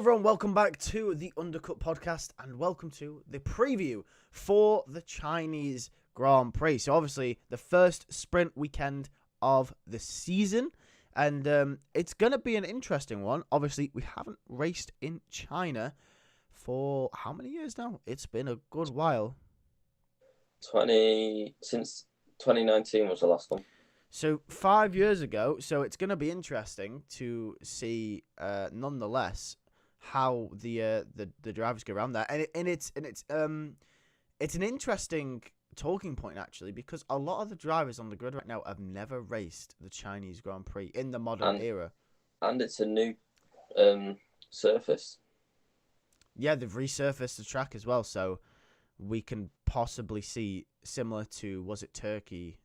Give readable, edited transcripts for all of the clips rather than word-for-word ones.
everyone, welcome back to the Undercut podcast and welcome to the preview for the Chinese Grand Prix. So obviously the first sprint weekend of the season, and it's going to be an interesting one. Obviously we haven't raced in China for how many years now? It's been a good while. Since 2019 was the last one. So 5 years ago, so it's going to be interesting to see nonetheless how the drivers go around that, and it's an interesting talking point actually, because a lot of the drivers on the grid right now have never raced the Chinese Grand Prix in the modern era, and it's a new surface. Yeah, they've resurfaced the track as well, so we can possibly see similar to, was it Turkey?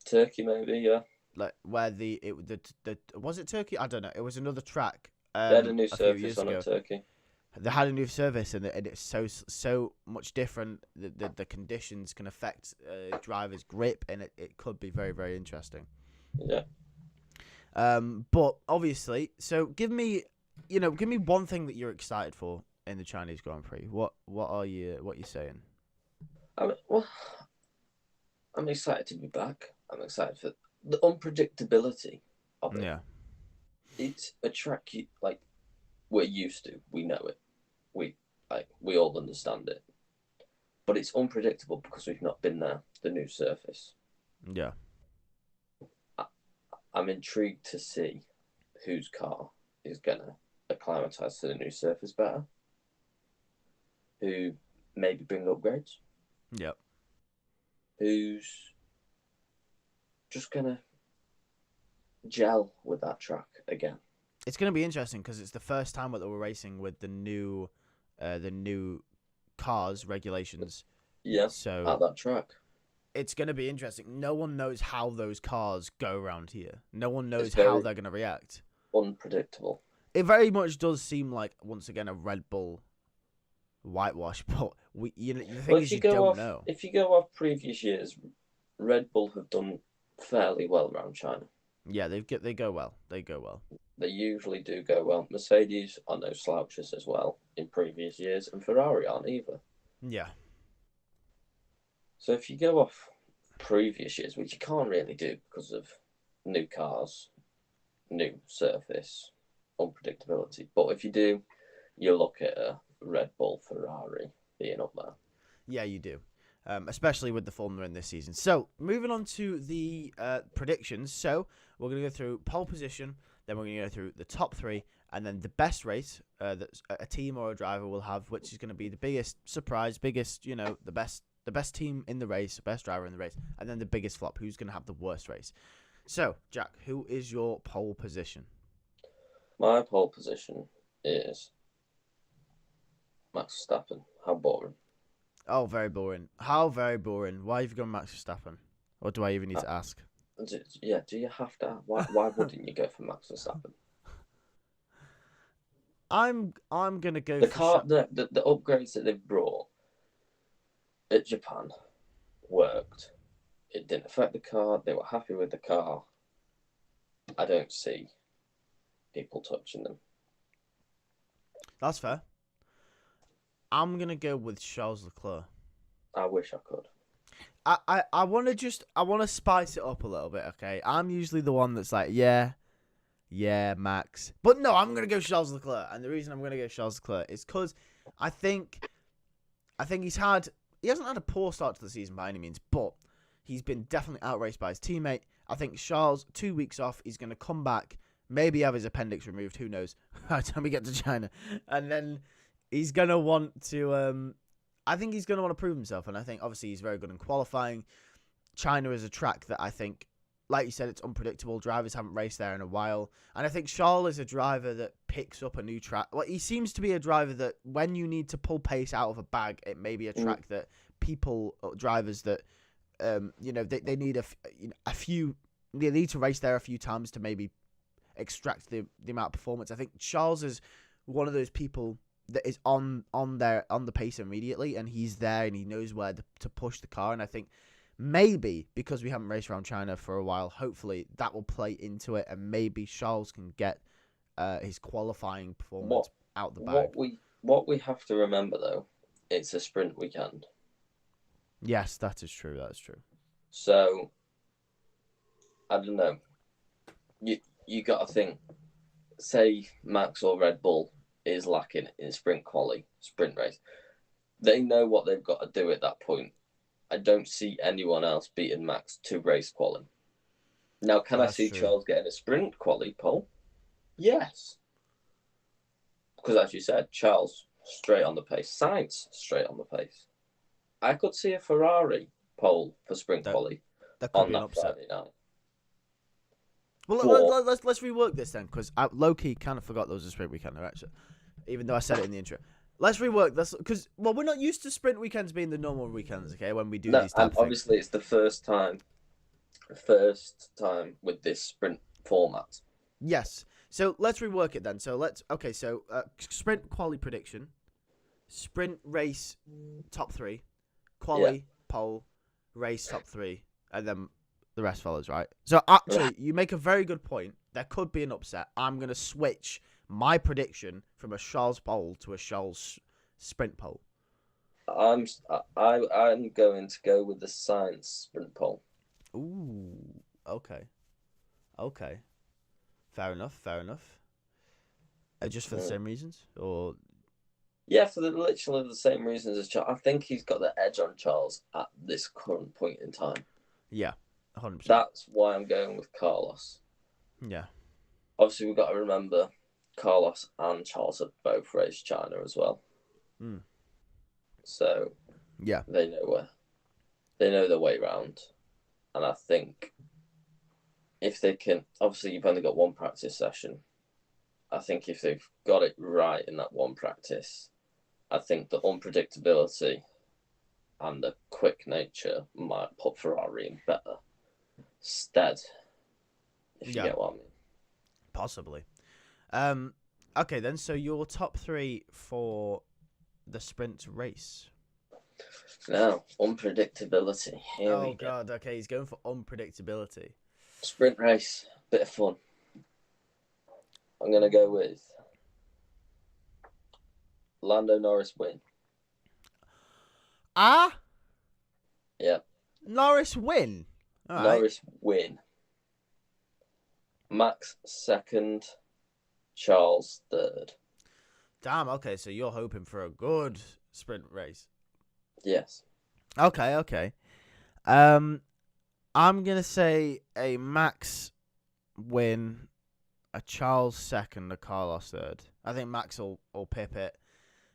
Turkey, maybe, yeah. Like where was it Turkey? I don't know. It was another track. They had a new surface on it, Turkey. They had a new surface, and it's so much different. The conditions can affect drivers' grip, and it could be very, very interesting. Yeah. But obviously, so give me one thing that you're excited for in the Chinese Grand Prix. What are you saying? I'm excited to be back. I'm excited for the unpredictability of it. Yeah. It's a track we're used to. We know it. We all understand it. But it's unpredictable because we've not been there. The new surface. Yeah. I'm intrigued to see whose car is gonna acclimatise to the new surface better. Who maybe bring upgrades. Yep. Who's just gonna gel with that track again. It's gonna be interesting because it's the first time that we're racing with the new cars regulations. Yeah. So at that track, it's gonna be interesting. No one knows how those cars go around here. No one knows how they're gonna react. Unpredictable. It very much does seem like, once again, a Red Bull whitewash, but the thing is, you don't know. If you go off previous years, Red Bull have done fairly well around China. Yeah, they go well. They go well. They usually do go well. Mercedes are no slouches as well in previous years, and Ferrari aren't either. Yeah. So if you go off previous years, which you can't really do because of new cars, new surface, unpredictability, but if you do, you look at a Red Bull, Ferrari being up there. Yeah, you do. Especially with the form they're in this season. So, moving on to the predictions. So, we're going to go through pole position, then we're going to go through the top three, and then the best race that a team or a driver will have, which is going to be the biggest surprise, the best team in the race, best driver in the race, and then the biggest flop, who's going to have the worst race. So, Jack, who is your pole position? My pole position is Max Verstappen. How boring. Oh, very boring. How very boring. Why have you gone Max Verstappen? Or do I even need to ask? Do you have to? Why wouldn't you go for Max Verstappen? I'm gonna go the upgrades that they've brought at Japan worked. It didn't affect the car. They were happy with the car. I don't see people touching them. That's fair. I'm gonna go with Charles Leclerc. I wish I could. I want to spice it up a little bit. Okay, I'm usually the one that's like, yeah, Max, but no, I'm gonna go Charles Leclerc, and the reason I'm gonna go Charles Leclerc is because I think he hasn't had a poor start to the season by any means, but he's been definitely outraced by his teammate. I think Charles, 2 weeks off, he's gonna come back, maybe have his appendix removed. Who knows? By the time we get to China, and then he's going to want to, I think he's going to want to prove himself. And I think, obviously, he's very good in qualifying. China is a track that I think, like you said, it's unpredictable. Drivers haven't raced there in a while. And I think Charles is a driver that picks up a new track. Well, he seems to be a driver that when you need to pull pace out of a bag, it may be a track that drivers that, they need they need to race there a few times to maybe extract the amount of performance. I think Charles is one of those people that is on the pace immediately, and he's there and he knows where to push the car. And I think maybe because we haven't raced around China for a while, hopefully that will play into it, and maybe Charles can get his qualifying performance out the bag. What we have to remember though, it's a sprint weekend. Yes, that is true. That is true. So I don't know. You got to think. Say Max or Red Bull is lacking in sprint race. They know what they've got to do at that point. I don't see anyone else beating Max to race quali. Now, can I That's see true. Charles getting a sprint quali pole? Yes. Because as you said, Charles straight on the pace. Sainz straight on the pace. I could see a Ferrari pole for sprint quali That could on be an that upset. Friday night. Well, But let's rework this then, because I low key kind of forgot there was a sprint weekend there actually, even though I said it in the intro. Let's rework this because we're not used to sprint weekends being the normal weekends, okay? When we do no, these type and of things. obviously it's the first time with this sprint format. Yes. So let's rework it then. So sprint quali prediction, sprint race top 3, quali pole, race top 3, and then the rest follows, right? So actually, you make a very good point. There could be an upset. I'm gonna switch my prediction from a Charles pole to a Charles sprint pole. I'm going to go with the Sainz sprint pole. Ooh. Okay. Fair enough. Just for the same reasons, or yeah, for literally the same reasons as Charles. I think he's got the edge on Charles at this current point in time. yeah, 100%. That's why I'm going with Carlos. Yeah. Obviously, we've got to remember Carlos and Charles have both raced China as well. So yeah, they know their way around, and I think if they can, obviously you've only got one practice session. I think if they've got it right in that one practice, I think the unpredictability and the quick nature might put Ferrari in better stead. If you get what I mean. Possibly. Okay then. So your top 3 for the sprint race. Now, unpredictability. Here we go. God. Okay, he's going for unpredictability. Sprint race, bit of fun. I'm gonna go with Lando Norris win. Yeah. Norris win. All Norris win. Max second, Charles third. Damn. Okay, so you're hoping for a good sprint race. Yes. Okay. I'm gonna say a Max win, a Charles second, a Carlos third. I think Max will pip it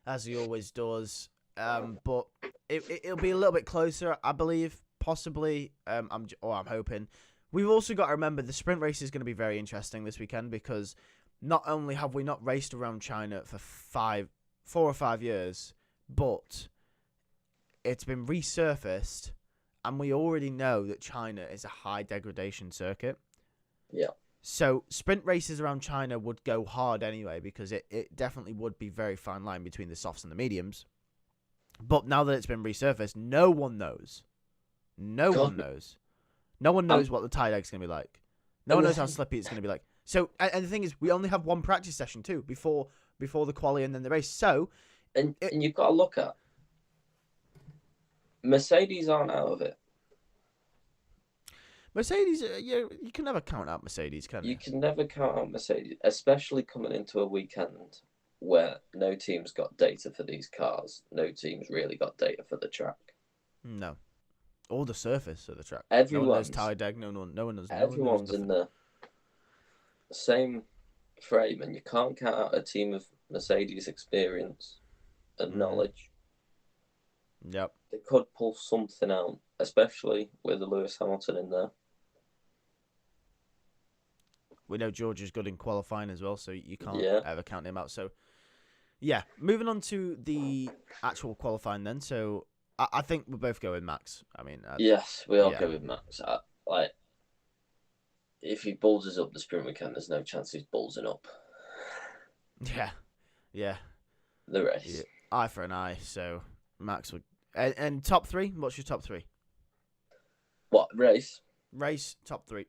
as he always does. But it'll be a little bit closer, I believe, possibly. I'm hoping. We've also got to remember the sprint race is going to be very interesting this weekend because not only have we not raced around China for 4 or 5 years, but it's been resurfaced, and we already know that China is a high degradation circuit. Yeah. So sprint races around China would go hard anyway because it definitely would be very fine line between the softs and the mediums. But now that it's been resurfaced, no one knows. No one knows what the tie deg's going to be like. No one knows how slippy it's going to be like. So, and the thing is, we only have one practice session too before the quali and then the race. So, and you've got to look at Mercedes aren't out of it. Mercedes, you can never count out Mercedes, can you? You can never count out Mercedes, especially coming into a weekend where no team's got data for these cars. No team's really got data for the track. No. Or the surface of the track. No one knows tie deg. No one knows. Everyone's in the same frame, and you can't count out a team of Mercedes experience and knowledge. Yep. They could pull something out, especially with Lewis Hamilton in there. We know George is good in qualifying as well, so you can't ever count him out. So, yeah. Moving on to the actual qualifying then. So, I think we'll both go with Max. I mean... yes, we all go with Max. If he bulls up the sprint weekend, there's no chance he's bullsing up. Yeah. The race. Yeah. Eye for an eye, so Max would... And top 3? What's your top 3? What, race? Race, top 3.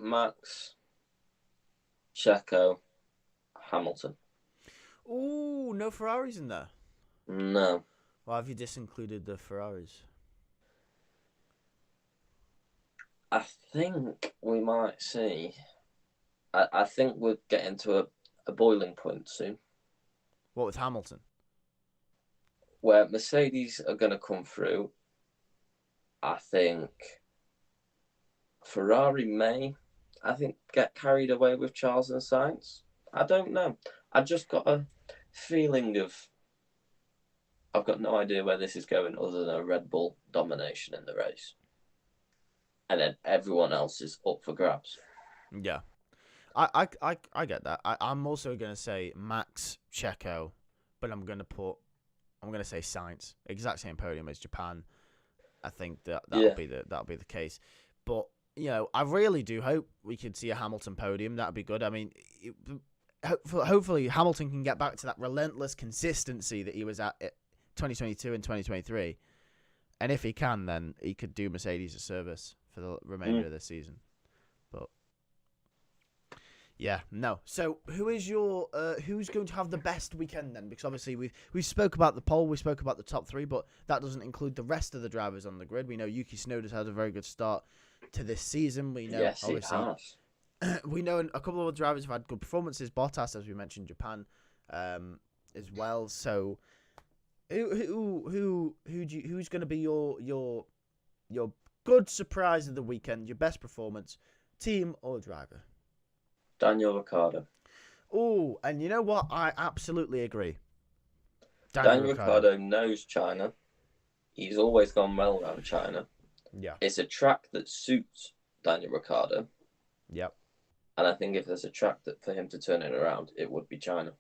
Max, Checo, Hamilton. Ooh, no Ferraris in there. No. Why have you disincluded the Ferraris? I think we might see. I think we're getting to a boiling point soon What with Hamilton? where Mercedes are going to come through. I think Ferrari may, I think, get carried away with Charles and Sainz. I don't know. I just got a feeling of I've got no idea where this is going other than a Red Bull domination in the race. And then everyone else is up for grabs. Yeah. I get that. I'm also going to say Max, Checo, but I'm going to say Sainz. Exact same podium as Japan. I think that'll be the case. But I really do hope we could see a Hamilton podium. That'd be good. I mean, hopefully Hamilton can get back to that relentless consistency that he was at 2022 and 2023. And if he can, then he could do Mercedes a service for the remainder of the season. But yeah, no. So who's going to have the best weekend then? Because obviously we spoke about the poll, we spoke about the top three, but that doesn't include the rest of the drivers on the grid. We know Yuki Tsunoda's had a very good start to this season. We know Yes, obviously he has. we know a couple of other drivers have had good performances. Bottas, as we mentioned, Japan, as well. So who's going to be your good surprise of the weekend? Your best performance, team or driver? Daniel Ricciardo. Oh, and you know what? I absolutely agree. Daniel Ricciardo knows China. He's always gone well around China. Yeah. It's a track that suits Daniel Ricciardo. Yep. And I think if there's a track that for him to turn it around, it would be China.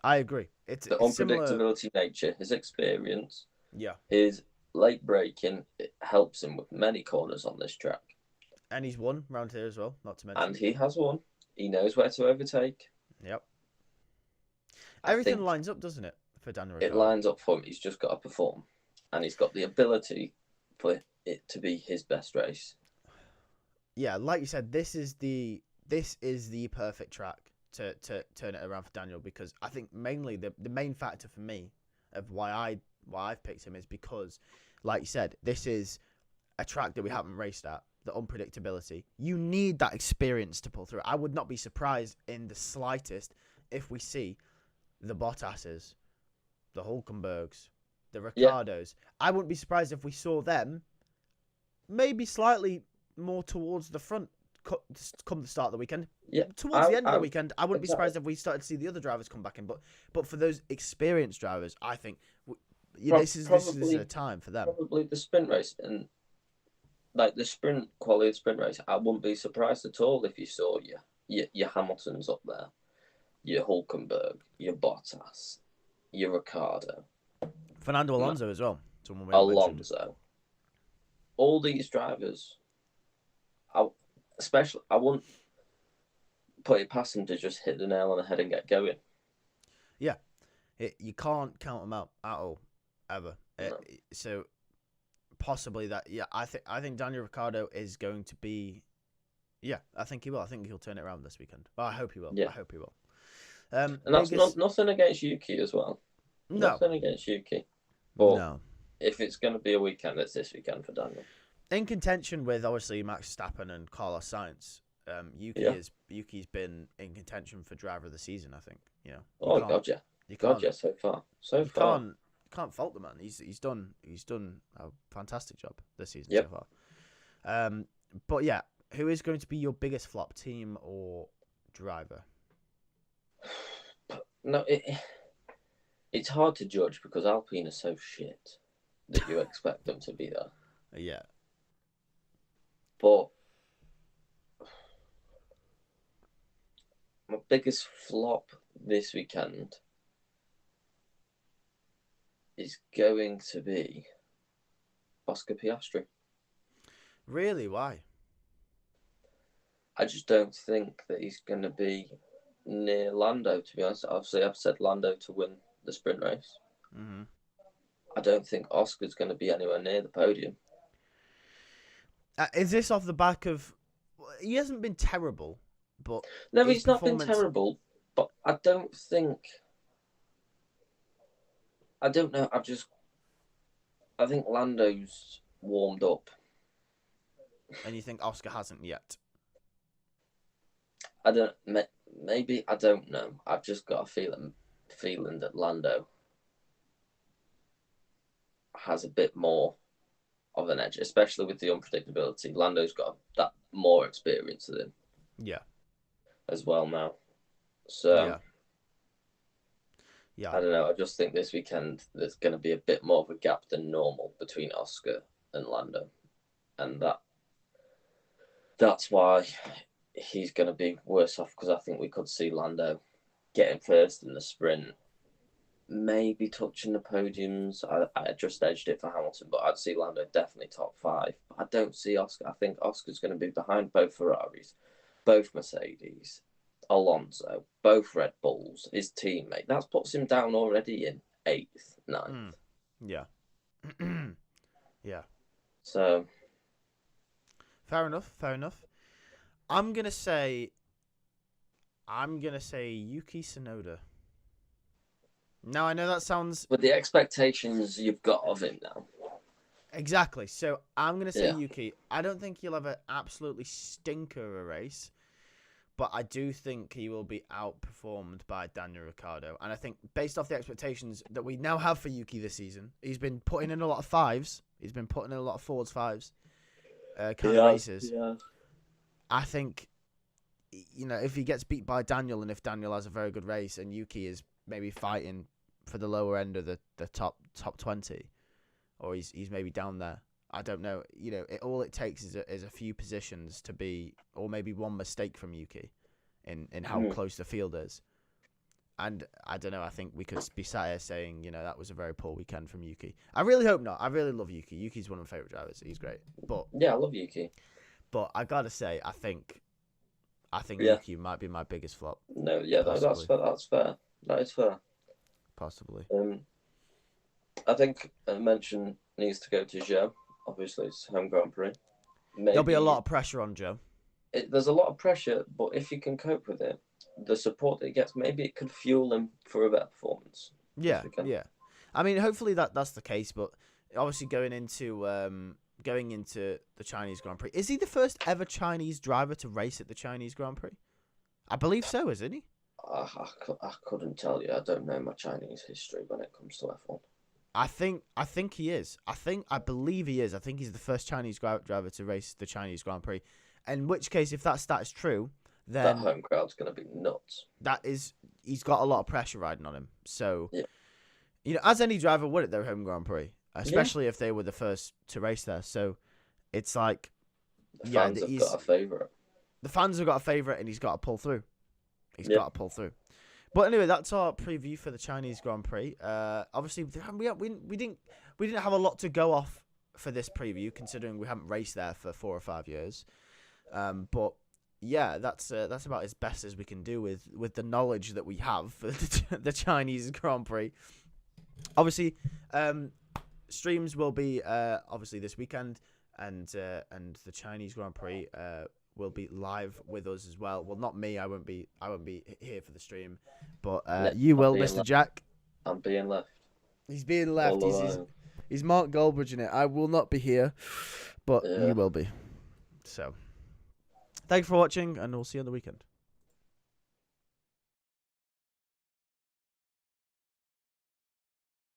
I agree. It's the unpredictability nature, his experience, yeah, his late braking, it helps him with many corners on this track. And he's won round here as well, not to mention. And he has won. He knows where to overtake. Yep. Everything lines up, doesn't it, for Daniel Ricciardo? It lines up for him. He's just got to perform. And he's got the ability for it to be his best race. Yeah, like you said, this is the perfect track to turn it around for Daniel, because I think mainly the main factor for me of why I've picked him is because, like you said, this is a track that we haven't raced at. The unpredictability. You need that experience to pull through. I would not be surprised in the slightest if we see the Bottas's, the Hulkenbergs, the Ricardos. Yeah. I wouldn't be surprised if we saw them maybe slightly more towards the front come the start of the weekend. Yeah. Towards the end of the weekend, I wouldn't be surprised if we started to see the other drivers come back in. But for those experienced drivers, I think this is a time for them. Probably the sprint race and like the sprint quality sprint race. I wouldn't be surprised at all if you saw your Hamiltons up there, your Hulkenberg, your Bottas, your Ricciardo, Fernando Alonso as well. Alonso. All these drivers, I wouldn't put it past them to just hit the nail on the head and get going. Yeah, you can't count them out at all, ever. No. So possibly that. Yeah, I think Daniel Ricciardo is going to be. Yeah, I think he will. I think he'll turn it around this weekend. Well, I hope he will. Yeah. I hope he will. And that's nothing against Yuki as well. No. Nothing against Yuki. But no. If it's going to be a weekend, it's this weekend for Daniel. In contention with obviously Max Verstappen and Carlos Sainz, Yuki's been in contention for driver of the season. I think God, yeah. So far. Can't fault the man. He's done a fantastic job this season so far. But yeah, who is going to be your biggest flop, team or driver? No, it's hard to judge because Alpine are so shit that you expect them to be there. Yeah. But my biggest flop this weekend is going to be Oscar Piastri. Really? Why? I just don't think that he's going to be near Lando, to be honest. Obviously, I've said Lando to win the sprint race. Mm-hmm. I don't think Oscar's going to be anywhere near the podium. Is this off the back of... He hasn't been terrible but No, his he's not been performance. terrible, but I don't think. I don't know. I think Lando's warmed up. And you think Oscar hasn't yet? I don't. Maybe I don't know. I've just got a feeling that Lando has a bit more of an edge, especially with the unpredictability. Lando's got that more experience than him. Yeah. As well now. So yeah. I don't know. I just think this weekend there's going to be a bit more of a gap than normal between Oscar and Lando, and that's why he's going to be worse off, because I think we could see Lando getting first in the sprint, maybe touching the podiums. I just edged it for Hamilton, but I'd see Lando definitely top 5. I don't see Oscar. I think Oscar's going to be behind both Ferraris, both Mercedes, Alonso, both Red Bulls, his teammate. That puts him down already in 8th, 9th. Yeah. Yeah. So. Fair enough. I'm gonna say Yuki Tsunoda. Now I know that sounds. With the expectations you've got of him now. Exactly. So I'm gonna say Yuki. I don't think he'll have an absolutely stinker of a race, but I do think he will be outperformed by Daniel Ricciardo. And I think based off the expectations that we now have for Yuki this season, he's been putting in a lot of 5s. He's been putting in a lot of forwards 5s. Kind of races. Yeah. I think, if he gets beat by Daniel, and if Daniel has a very good race, and Yuki is maybe fighting for the lower end of the top 20, or he's maybe down there. I don't know. All it takes is a few positions to be, or maybe one mistake from Yuki, in how close the field is. And I don't know. I think we could be sat here saying, that was a very poor weekend from Yuki. I really hope not. I really love Yuki. Yuki's one of my favorite drivers. He's great. But yeah, I love Yuki. But I gotta say, I think Yuki might be my biggest flop. No, yeah, that's fair. That's fair. That is fair. Possibly. I think a mention needs to go to Zhou. Obviously, it's home Grand Prix. There'll be a lot of pressure on Zhou. There's a lot of pressure, but if you can cope with it, the support that he gets, maybe it could fuel him for a better performance. Yeah. I mean, hopefully that's the case. But obviously, going into the Chinese Grand Prix, is he the first ever Chinese driver to race at the Chinese Grand Prix? I believe so, isn't he? I couldn't tell you. I don't know my Chinese history when it comes to F1. I think he is. I believe he is. I think he's the first Chinese driver to race the Chinese Grand Prix. In which case, if that stat is true, then that home crowd's going to be nuts. He's got a lot of pressure riding on him. So, as any driver would at their home Grand Prix, especially if they were the first to race there. So, it's like the fans have got a favourite. The fans have got a favourite, and he's got to pull through. But anyway, that's our preview for the Chinese Grand Prix. Obviously, we didn't have a lot to go off for this preview, considering we haven't raced there for 4 or 5 years. But yeah, that's about as best as we can do with the knowledge that we have for the Chinese Grand Prix. Obviously, streams will be obviously this weekend, and the Chinese Grand Prix will be live with us as well. Well, not me. I won't be here for the stream, but you will, Mr. Left. Jack. I'm being left. He's being left. He's Mark Goldbridge in it. I will not be here, but you will be. So, thanks for watching, and we'll see you on the weekend.